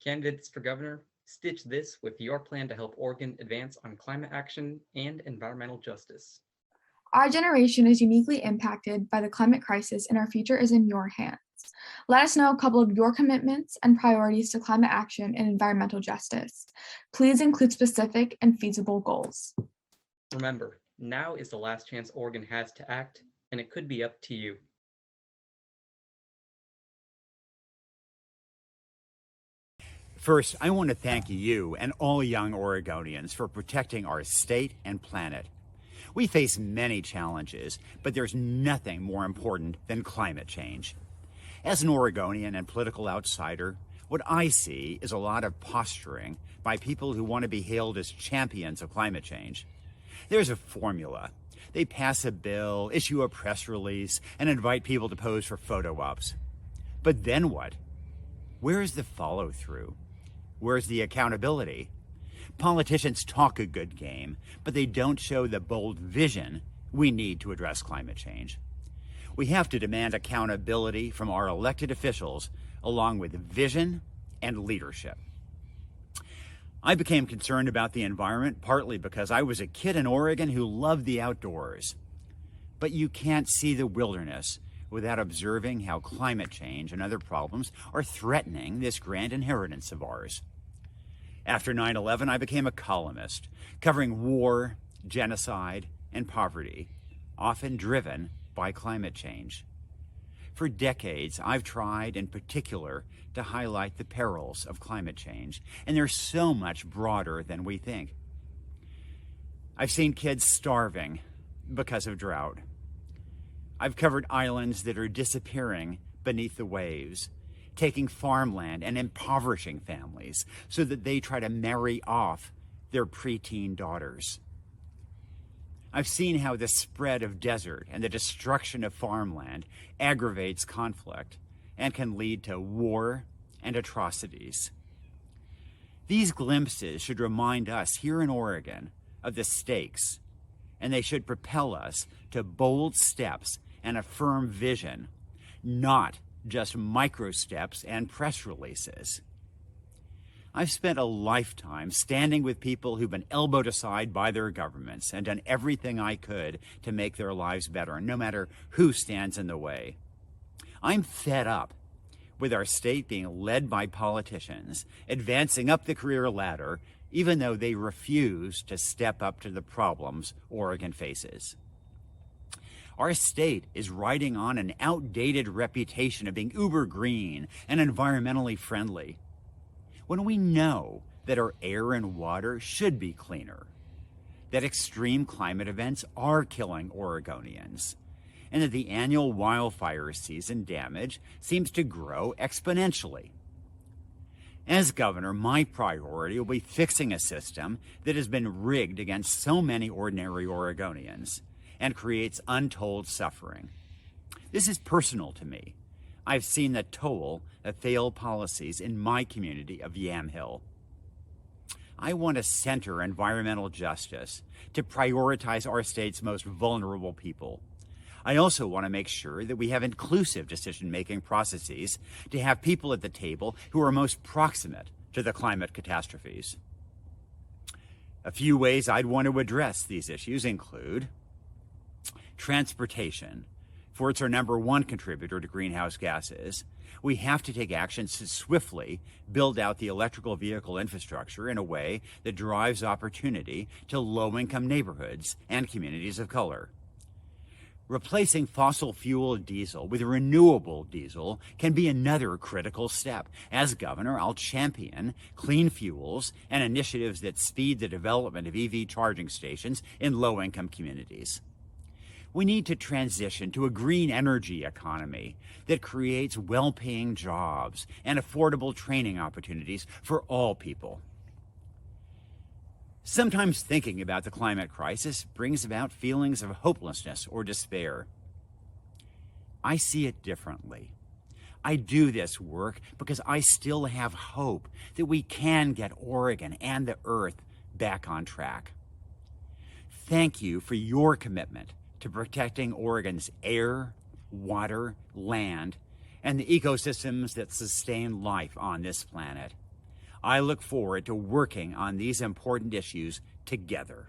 Candidates for governor, stitch this with your plan to help Oregon advance on climate action and environmental justice. Our generation is uniquely impacted by the climate crisis, and our future is in your hands. Let us know a couple of your commitments and priorities to climate action and environmental justice. Please include specific and feasible goals. Remember, now is the last chance Oregon has to act, and it could be up to you. First, I want to thank you and all young Oregonians for protecting our state and planet. We face many challenges, but there's nothing more important than climate change. As an Oregonian and political outsider, what I see is a lot of posturing by people who want to be hailed as champions of climate change. There's a formula. They pass a bill, issue a press release, and invite people to pose for photo ops. But then what? Where's the follow-through? Where's the accountability? Politicians talk a good game, but they don't show the bold vision we need to address climate change. We have to demand accountability from our elected officials, along with vision and leadership. I became concerned about the environment partly because I was a kid in Oregon who loved the outdoors. But you can't see the wilderness without observing how climate change and other problems are threatening this grand inheritance of ours. After 9/11, I became a columnist, covering war, genocide, and poverty, often driven by climate change. For decades, I've tried, in particular, to highlight the perils of climate change, and they're so much broader than we think. I've seen kids starving because of drought. I've covered islands that are disappearing beneath the waves, taking farmland and impoverishing families so that they try to marry off their preteen daughters. I've seen how the spread of desert and the destruction of farmland aggravates conflict and can lead to war and atrocities. These glimpses should remind us here in Oregon of the stakes, and they should propel us to bold steps and a firm vision, not just micro steps and press releases. I've spent a lifetime standing with people who've been elbowed aside by their governments and done everything I could to make their lives better, no matter who stands in the way. I'm fed up with our state being led by politicians, advancing up the career ladder, even though they refuse to step up to the problems Oregon faces. Our state is riding on an outdated reputation of being uber green and environmentally friendly, when we know that our air and water should be cleaner, that extreme climate events are killing Oregonians, and that the annual wildfire season damage seems to grow exponentially. As governor, my priority will be fixing a system that has been rigged against so many ordinary Oregonians and creates untold suffering. This is personal to me. I've seen the toll of failed policies in my community of Yamhill. I want to center environmental justice to prioritize our state's most vulnerable people. I also want to make sure that we have inclusive decision-making processes to have people at the table who are most proximate to the climate catastrophes. A few ways I'd want to address these issues include transportation, for it's our number one contributor to greenhouse gases. We have to take actions to swiftly build out the electrical vehicle infrastructure in a way that drives opportunity to low-income neighborhoods and communities of color. Replacing fossil fuel diesel with renewable diesel can be another critical step. As governor, I'll champion clean fuels and initiatives that speed the development of EV charging stations in low-income communities. We need to transition to a green energy economy that creates well-paying jobs and affordable training opportunities for all people. Sometimes thinking about the climate crisis brings about feelings of hopelessness or despair. I see it differently. I do this work because I still have hope that we can get Oregon and the Earth back on track. Thank you for your commitment to protecting Oregon's air, water, land, and the ecosystems that sustain life on this planet. I look forward to working on these important issues together.